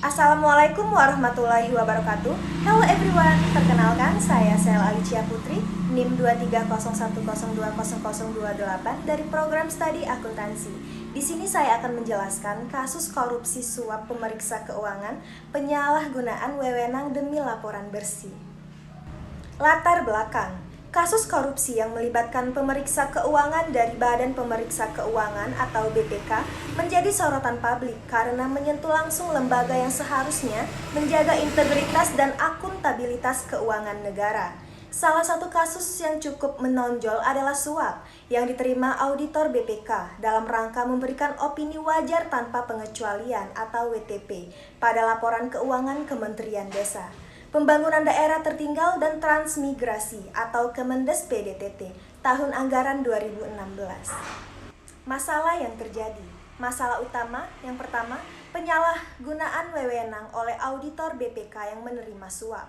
Assalamualaikum warahmatullahi wabarakatuh. Hello everyone, perkenalkan saya Sel Alicia Putri, NIM 23100200028 dari program studi akuntansi. Di sini saya akan menjelaskan kasus korupsi suap pemeriksa keuangan, penyalahgunaan wewenang demi laporan bersih. Latar belakang. Kasus korupsi yang melibatkan pemeriksa keuangan dari Badan Pemeriksa Keuangan atau BPK menjadi sorotan publik karena menyentuh langsung lembaga yang seharusnya menjaga integritas dan akuntabilitas keuangan negara. Salah satu kasus yang cukup menonjol adalah suap yang diterima auditor BPK dalam rangka memberikan opini wajar tanpa pengecualian atau WTP pada laporan keuangan Kementerian Desa, Pembangunan Daerah Tertinggal dan Transmigrasi atau Kemendes PDTT tahun anggaran 2016. Masalah yang terjadi. Masalah utama yang pertama, penyalahgunaan wewenang oleh auditor BPK yang menerima suap.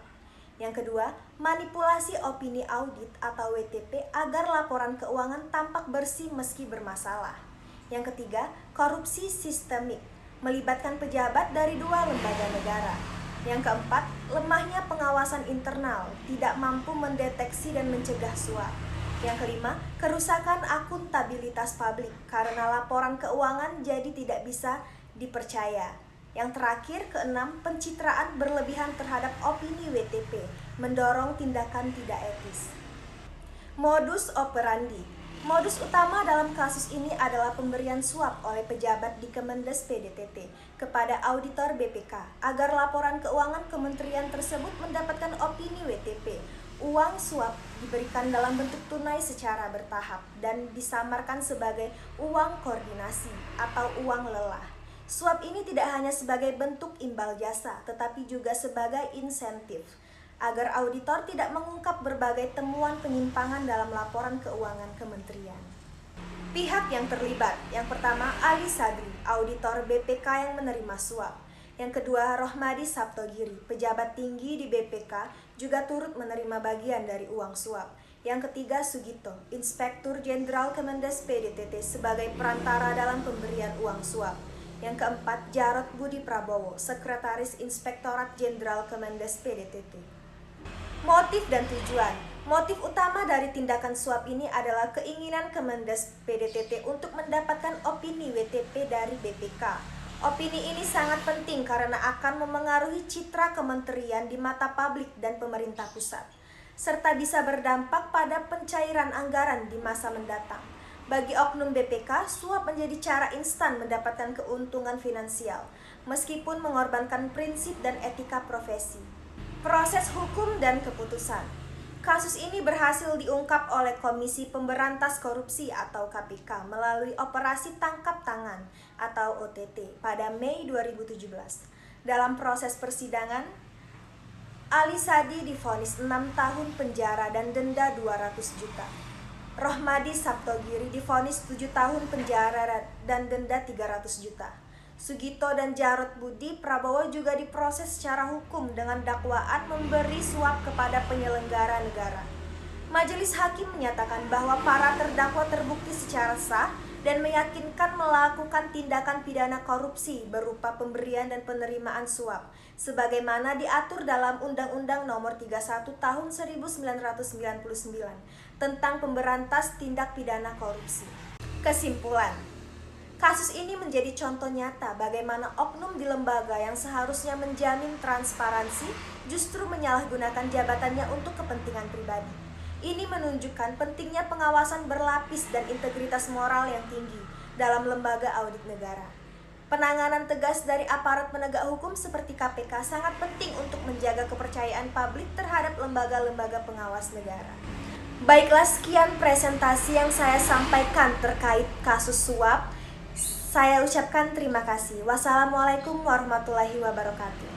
Yang kedua, manipulasi opini audit atau WTP agar laporan keuangan tampak bersih meski bermasalah. Yang ketiga, korupsi sistemik, melibatkan pejabat dari dua lembaga negara. Yang keempat, lemahnya pengawasan internal, tidak mampu mendeteksi dan mencegah suap. Yang kelima, kerusakan akuntabilitas publik karena laporan keuangan jadi tidak bisa dipercaya. Yang terakhir, keenam, pencitraan berlebihan terhadap opini WTP, mendorong tindakan tidak etis. Modus operandi. Modus utama dalam kasus ini adalah pemberian suap oleh pejabat di Kemendes PDTT kepada auditor BPK agar laporan keuangan kementerian tersebut mendapatkan opini WTP. Uang suap diberikan dalam bentuk tunai secara bertahap dan disamarkan sebagai uang koordinasi atau uang lelah. Suap ini tidak hanya sebagai bentuk imbal jasa, tetapi juga sebagai insentif agar auditor tidak mengungkap berbagai temuan penyimpangan dalam laporan keuangan kementerian. Pihak yang terlibat, yang pertama Ali Sadri, auditor BPK yang menerima suap. Yang kedua Rohmadi Saptogiri, pejabat tinggi di BPK juga turut menerima bagian dari uang suap. Yang ketiga Sugito, Inspektur Jenderal Kemendes PDTT sebagai perantara dalam pemberian uang suap. Yang keempat Jarod Budi Prabowo, Sekretaris Inspektorat Jenderal Kemendes PDTT. Motif dan tujuan. Motif utama dari tindakan suap ini adalah keinginan Kemendes PDTT untuk mendapatkan opini WTP dari BPK. Opini ini sangat penting karena akan memengaruhi citra kementerian di mata publik dan pemerintah pusat, serta bisa berdampak pada pencairan anggaran di masa mendatang. Bagi oknum BPK, suap menjadi cara instan mendapatkan keuntungan finansial, meskipun mengorbankan prinsip dan etika profesi. Proses hukum dan keputusan. Kasus ini berhasil diungkap oleh Komisi Pemberantas Korupsi atau KPK melalui Operasi Tangkap Tangan atau OTT pada Mei 2017. Dalam proses persidangan, Ali Sadi divonis 6 tahun penjara dan denda 200 juta. Rohmadi Saptogiri divonis 7 tahun penjara dan denda 300 juta. Sugito dan Jarod Budi Prabowo juga diproses secara hukum dengan dakwaan memberi suap kepada penyelenggara negara. Majelis hakim menyatakan bahwa para terdakwa terbukti secara sah dan meyakinkan melakukan tindakan pidana korupsi berupa pemberian dan penerimaan suap, sebagaimana diatur dalam Undang-Undang Nomor 31 Tahun 1999 tentang pemberantas tindak pidana korupsi. Kesimpulan. Kasus ini menjadi contoh nyata bagaimana oknum di lembaga yang seharusnya menjamin transparansi justru menyalahgunakan jabatannya untuk kepentingan pribadi. Ini menunjukkan pentingnya pengawasan berlapis dan integritas moral yang tinggi dalam lembaga audit negara. Penanganan tegas dari aparat penegak hukum seperti KPK sangat penting untuk menjaga kepercayaan publik terhadap lembaga-lembaga pengawas negara. Baiklah, sekian presentasi yang saya sampaikan terkait kasus suap. Saya ucapkan terima kasih. Wassalamualaikum warahmatullahi wabarakatuh.